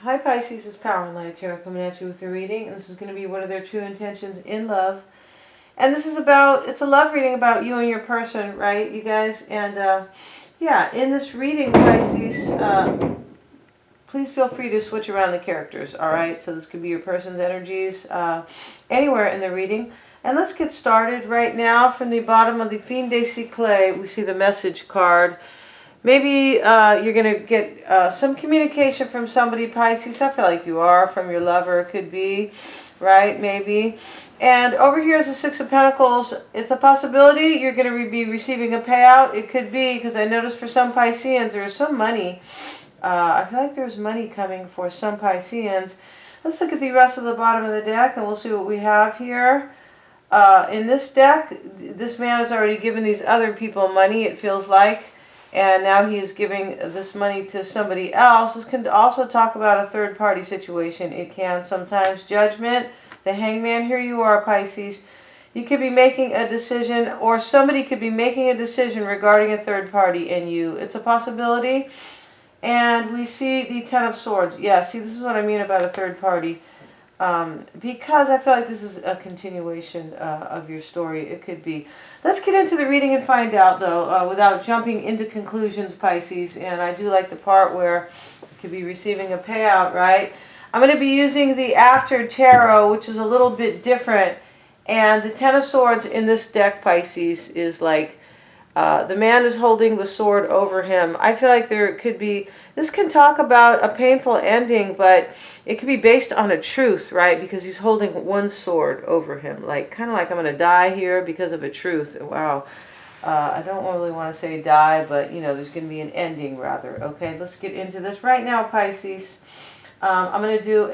Hi Pisces, it's Power and Light Tarot coming at you with a reading. This is going to be what are their true intentions in love. And this is about, it's a love reading about you and your person, right, you guys? And yeah, in this reading, Pisces, please feel free to switch around the characters, all right? So this could be your person's energies anywhere in the reading. And let's get started right now. From the bottom of the Fin de Cycle, we see the message card. Maybe you're going to get some communication from somebody, Pisces. I feel like you are, from your lover, it could be, right? Maybe. And over here is the Six of Pentacles. It's a possibility you're going to be receiving a payout. It could be, because I noticed for some Pisceans there is some money. I feel like there's money coming for some Pisceans. Let's look at the rest of the bottom of the deck and we'll see what we have here. In this deck, this man has already given these other people money, it feels like. And now he is giving this money to somebody else. This can also talk about a third-party situation. It can sometimes. Judgment, the Hangman. Here you are, Pisces. You could be making a decision, or somebody could be making a decision regarding a third party and you. It's a possibility. And we see the Ten of Swords. Yeah, see, this is what I mean about a third party. Because I feel like this is a continuation of your story. It could be. Let's get into the reading and find out, though, without jumping into conclusions, Pisces. And I do like the part where you could be receiving a payout, right? I'm going to be using the After Tarot, which is a little bit different. And the Ten of Swords in this deck, Pisces, is like the man is holding the sword over him. I feel like there could be, this can talk about a painful ending, but it could be based on a truth, right? Because he's holding one sword over him, like kind of like I'm going to die here because of a truth. Wow. I don't really want to say die, but you know, there's going to be an ending rather. Okay, let's get into this right now, Pisces. I'm going to do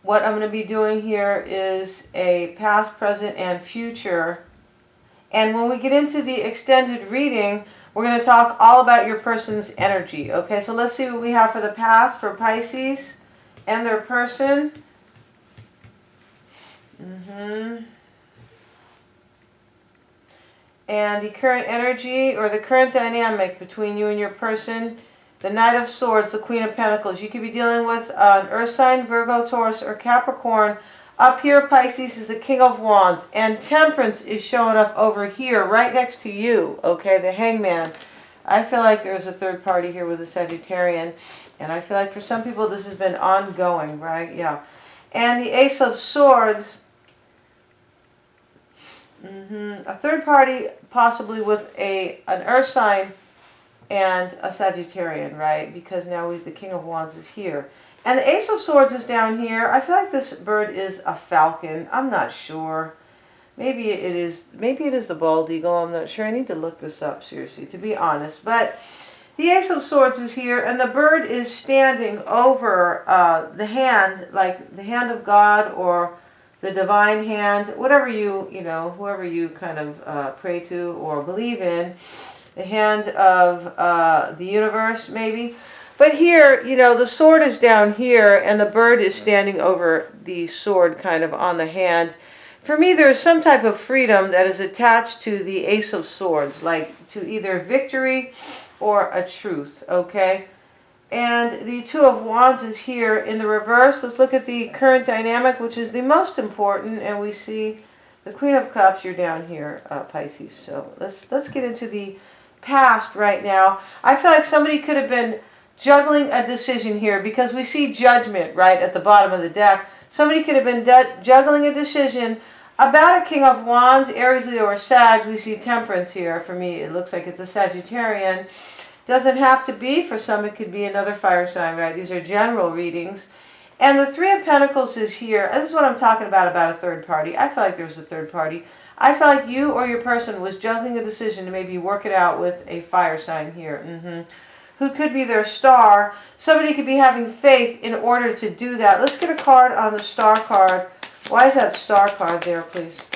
what I'm going to be doing here is a past, present, and future. And when we get into the extended reading, we're going to talk all about your person's energy. Okay, so let's see what we have for the past for Pisces and their person. And the current energy or the current dynamic between you and your person. The Knight of Swords, the Queen of Pentacles. You could be dealing with an Earth sign, Virgo, Taurus, or Capricorn. Up here, Pisces, is the King of Wands. And Temperance is showing up over here, right next to you. Okay, the Hangman. I feel like there's a third party here with a Sagittarian. And I feel like for some people this has been ongoing, right? Yeah. And the Ace of Swords. A third party possibly with an Earth sign and a Sagittarian, right? Because now the King of Wands is here. And the Ace of Swords is down here. I feel like this bird is a falcon. I'm not sure. Maybe it is the bald eagle. I'm not sure. I need to look this up, seriously, to be honest. But the Ace of Swords is here, and the bird is standing over the hand, like the hand of God or the divine hand, whatever whoever you kind of pray to or believe in. The hand of the universe, maybe. But here, the sword is down here and the bird is standing over the sword kind of on the hand. For me, there is some type of freedom that is attached to the Ace of Swords, like to either victory or a truth, okay? And the Two of Wands is here in the reverse. Let's look at the current dynamic, which is the most important, and we see the Queen of Cups. You're down here, Pisces. So let's get into the past right now. I feel like somebody could have been juggling a decision here because we see Judgment right at the bottom of the deck. Somebody could have been juggling a decision about a King of Wands, Aries, Leo, or Sag. We see Temperance here. For me, it looks like it's a Sagittarian. Doesn't have to be. For some, it could be another fire sign, right? These are general readings. And the Three of Pentacles is here. This is what I'm talking about a third party. I feel like there's a third party. I feel like you or your person was juggling a decision to maybe work it out with a fire sign here. Who could be their star. Somebody could be having faith in order to do that. Let's get a card on the star card. Why is that star card there, please?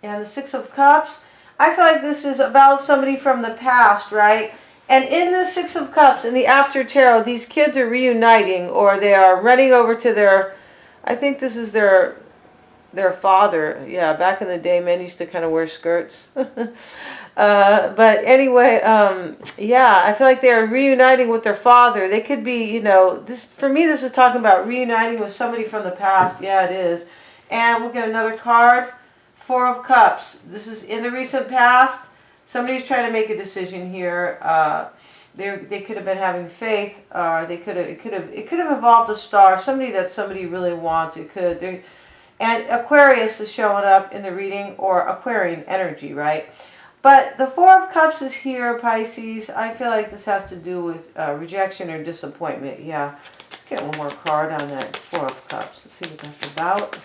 And the Six of Cups. I feel like this is about somebody from the past, right? And in the Six of Cups, in the After Tarot, these kids are reuniting, or they are running over to their, I think this is their their father. Yeah, back in the day, men used to kind of wear skirts. But anyway, yeah, I feel like they're reuniting with their father. They could be, you know, this for me, this is talking about reuniting with somebody from the past. Yeah, it is. And we'll get another card. Four of Cups. This is in the recent past. Somebody's trying to make a decision here. They could have been having faith. It could have involved a star. Somebody really wants. It could. And Aquarius is showing up in the reading, or Aquarian energy, right? But the Four of Cups is here, Pisces. I feel like this has to do with rejection or disappointment. Yeah. Let's get one more card on that Four of Cups. Let's see what that's about.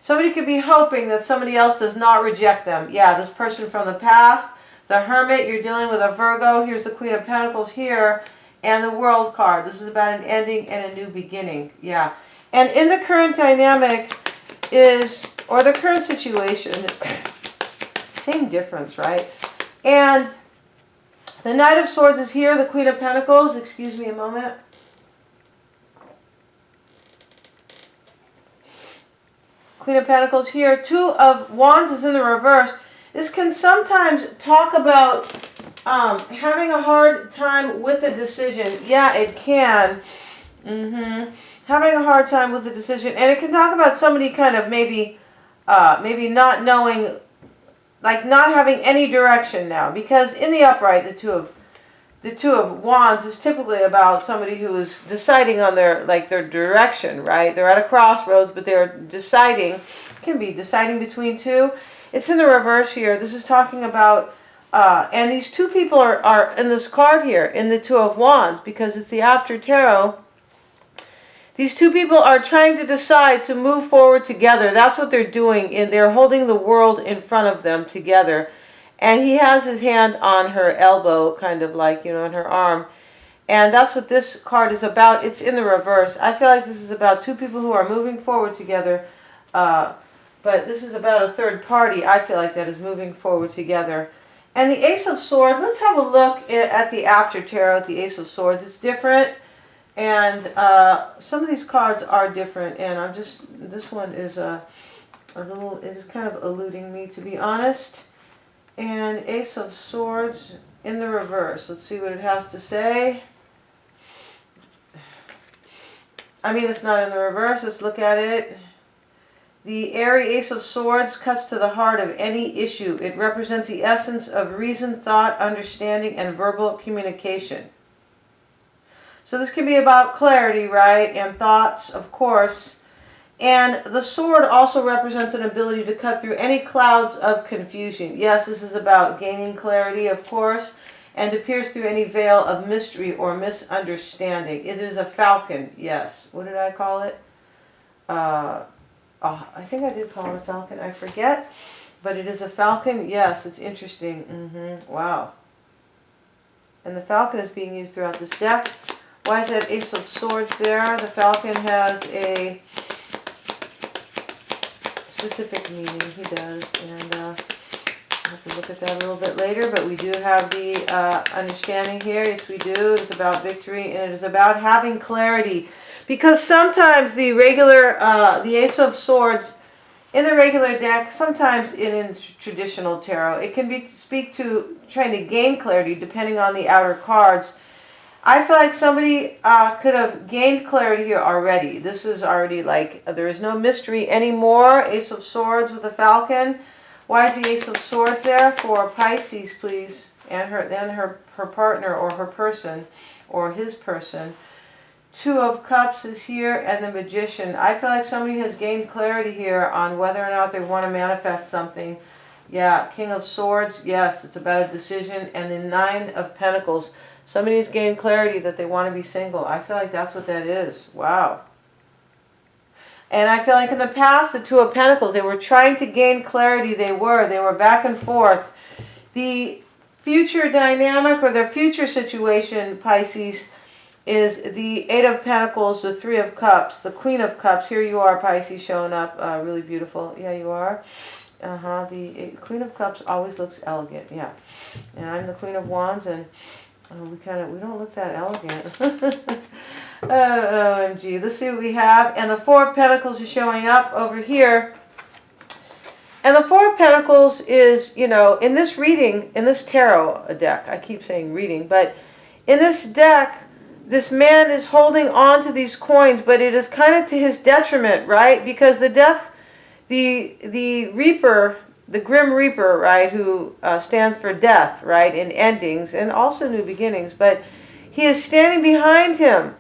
Somebody could be hoping that somebody else does not reject them. Yeah, this person from the past. The Hermit, you're dealing with a Virgo. Here's the Queen of Pentacles here. And the World card. This is about an ending and a new beginning. Yeah. And in the current dynamic is, or the current situation, same difference, right? And the Knight of Swords is here. The Queen of Pentacles. Excuse me a moment. Queen of Pentacles here. Two of Wands is in the reverse. This can sometimes talk about having a hard time with a decision. Yeah, it can. Having a hard time with a decision. And it can talk about somebody kind of maybe not knowing, like not having any direction now. Because in the upright, the Two of Wands is typically about somebody who is deciding on their direction, right? They're at a crossroads, but they're deciding, can be deciding between two. It's in the reverse here. This is talking about, and these two people are in this card here, in the Two of Wands, because it's the after tarot. These two people are trying to decide to move forward together. That's what they're doing. And they're holding the world in front of them together. And he has his hand on her elbow, kind of like, you know, on her arm. And that's what this card is about. It's in the reverse. I feel like this is about two people who are moving forward together. But this is about a third party, I feel like, that is moving forward together. And the Ace of Swords, let's have a look at the after tarot, the Ace of Swords. It's different. And some of these cards are different. And this one is a little, it is kind of eluding me, to be honest. And Ace of Swords in the reverse. Let's see what it has to say. I mean, it's not in the reverse. Let's look at it. The airy Ace of Swords cuts to the heart of any issue. It represents the essence of reason, thought, understanding, and verbal communication. So this can be about clarity, right? And thoughts, of course. And the sword also represents an ability to cut through any clouds of confusion. Yes, this is about gaining clarity, of course, and to pierce through any veil of mystery or misunderstanding. It is a falcon, yes. What did I call it? I think I did call it a falcon. I forget. But it is a falcon. Yes, it's interesting. Wow. And the falcon is being used throughout this deck. Why is that Ace of Swords there? The falcon has a specific meaning. He does. And I'll have to look at that a little bit later. But we do have the understanding here. Yes, we do. It's about victory. And it is about having clarity. Because sometimes the Ace of Swords in the regular deck, sometimes in traditional tarot, it can speak to trying to gain clarity depending on the outer cards. I feel like somebody could have gained clarity here already. This is already like, there is no mystery anymore. Ace of Swords with the falcon. Why is the Ace of Swords there? For Pisces, please. And her partner or her person or his person. Two of Cups is here, and the Magician. I feel like somebody has gained clarity here on whether or not they want to manifest something. Yeah, King of Swords, yes, it's about a decision. And the Nine of Pentacles. Somebody's gained clarity that they want to be single. I feel like that's what that is. Wow. And I feel like in the past, the Two of Pentacles, they were trying to gain clarity. They were back and forth. The future dynamic or the future situation, Pisces, is the Eight of Pentacles, the Three of Cups, the Queen of Cups. Here you are, Pisces, showing up. Really beautiful. Yeah, you are. The Queen of Cups always looks elegant. Yeah. And I'm the Queen of Wands, and we don't look that elegant. OMG. Let's see what we have. And the Four of Pentacles is showing up over here. And the Four of Pentacles is, you know, in this reading, in this tarot deck, I keep saying reading, but in this deck, this man is holding on to these coins, but it is kind of to his detriment, right? Because the death, the Reaper, the Grim Reaper, right, who stands for death, right, and endings, and also new beginnings, but he is standing behind him.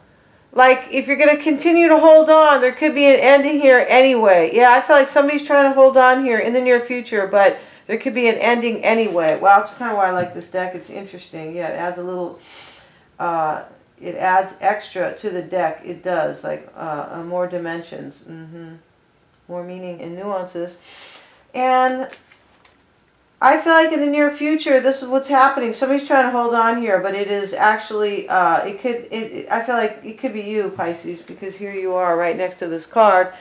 Like, if you're going to continue to hold on, there could be an ending here anyway. Yeah, I feel like somebody's trying to hold on here in the near future, but there could be an ending anyway. Wow, that's kind of why I like this deck. It's interesting. Yeah, it adds a little... it adds extra to the deck. It does, like more dimensions, more meaning and nuances. And I feel like in the near future, this is what's happening. Somebody's trying to hold on here, but it is actually, I feel like it could be you, Pisces, because here you are right next to this card.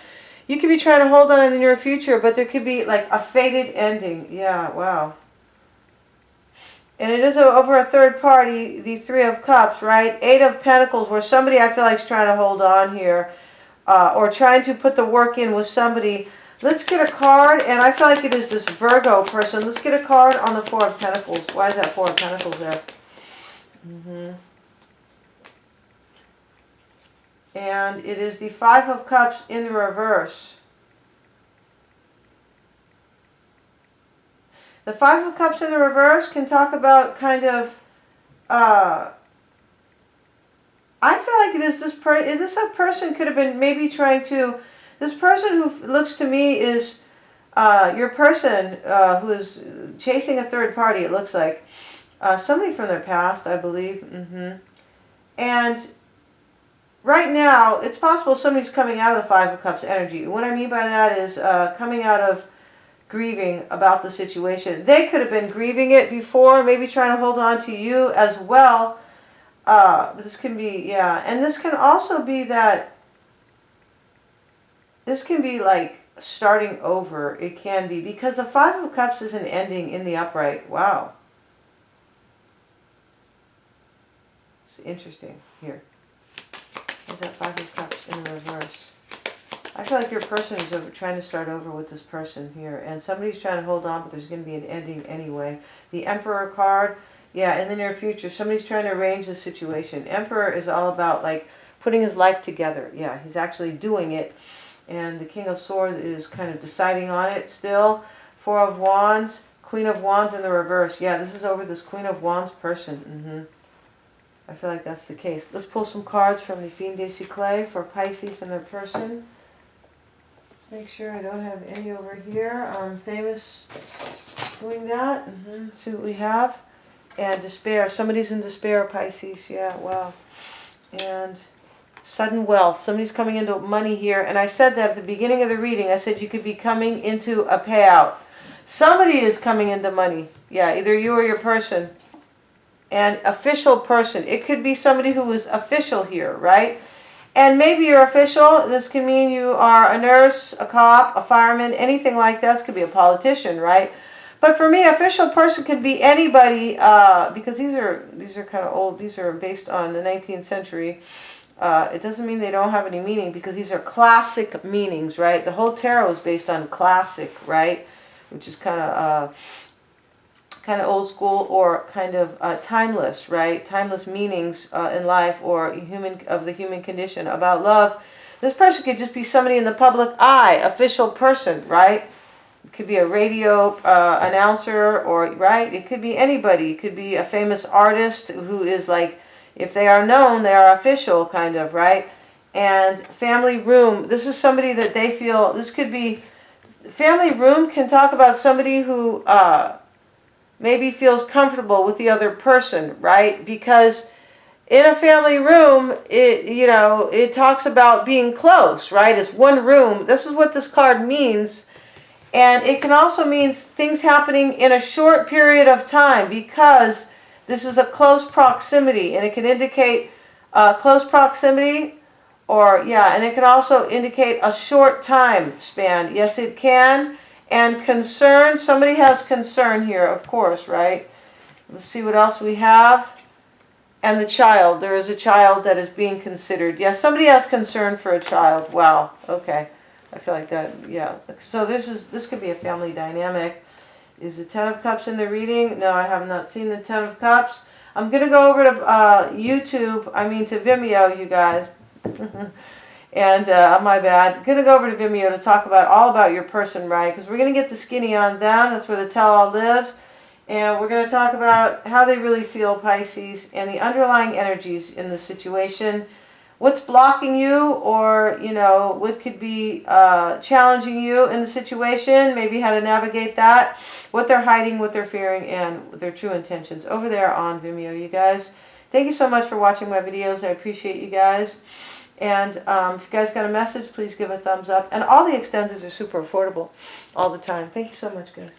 You could be trying to hold on in the near future, but there could be like a fated ending. Yeah, wow. And it is over a third party, the Three of Cups, right? Eight of Pentacles, where somebody I feel like is trying to hold on here, or trying to put the work in with somebody. Let's get a card, and I feel like it is this Virgo person. Let's get a card on the Four of Pentacles. Why is that Four of Pentacles there? And it is the Five of Cups in the reverse. The Five of Cups in the reverse can talk about kind of, I feel like it is this person could have been maybe trying to, this person who looks to me is your person who is chasing a third party, it looks like. Somebody from their past, I believe. And right now, it's possible somebody's coming out of the Five of Cups energy. What I mean by that is coming out of grieving about the situation. They could have been grieving it before, maybe trying to hold on to you as well. But this can be, yeah. And this can also be that, this can be like starting over. It can be, because the Five of Cups is an ending in the upright. Wow. It's interesting here. There's that Five of Cups in the reverse. I feel like your person is trying to start over with this person here. And somebody's trying to hold on, but there's going to be an ending anyway. The Emperor card, yeah, in the near future, somebody's trying to arrange the situation. Emperor is all about, like, putting his life together. Yeah, he's actually doing it. And the King of Swords is kind of deciding on it still. Four of Wands, Queen of Wands in the reverse. Yeah, this is over this Queen of Wands person. I feel like that's the case. Let's pull some cards from the Fiend de Cyclé for Pisces and their person. Make sure I don't have any over here. I'm famous doing that. Let's see what we have. And despair. Somebody's in despair, Pisces. Yeah, wow. And sudden wealth. Somebody's coming into money here. And I said that at the beginning of the reading. I said you could be coming into a payout. Somebody is coming into money. Yeah, either you or your person. And official person. It could be somebody who is official here, right? And maybe you're official. This can mean you are a nurse, a cop, a fireman, anything like that. This could be a politician, right? But for me, official person could be anybody, because these are kind of old. These are based on the 19th century. It doesn't mean they don't have any meaning, because these are classic meanings, right? The whole tarot is based on classic, right? Which is kind of old school, or kind of timeless, right? Timeless meanings in life, or the human condition, about love. This person could just be somebody in the public eye, official person, right? It could be a radio announcer, or, right? It could be anybody. It could be a famous artist who is like, if they are known, they are official, kind of, right? And family room. This is somebody that they feel, this could be, family room can talk about somebody who maybe feels comfortable with the other person, right? Because in a family room, it talks about being close, right? It's one room. This is what this card means. And it can also mean things happening in a short period of time, because this is a close proximity, and it can indicate close proximity, or, yeah, and it can also indicate a short time span. Yes, it can. And concern, somebody has concern here, of course, right? Let's see what else we have. And the child, there is a child that is being considered. Yes, somebody has concern for a child. Wow, okay. I feel like that, yeah. So this could be a family dynamic. Is the Ten of Cups in the reading? No, I have not seen the Ten of Cups. I'm going to go over to to Vimeo, you guys. And my bad. I'm going to go over to Vimeo to talk all about your person, right? Because we're going to get the skinny on them. That's where the tell-all lives. And we're going to talk about how they really feel, Pisces, and the underlying energies in the situation. What's blocking you, or, what could be challenging you in the situation, maybe how to navigate that, what they're hiding, what they're fearing, and their true intentions over there on Vimeo, you guys. Thank you so much for watching my videos. I appreciate you guys. And if you guys got a message, please give a thumbs up. And all the extensions are super affordable all the time. Thank you so much, guys.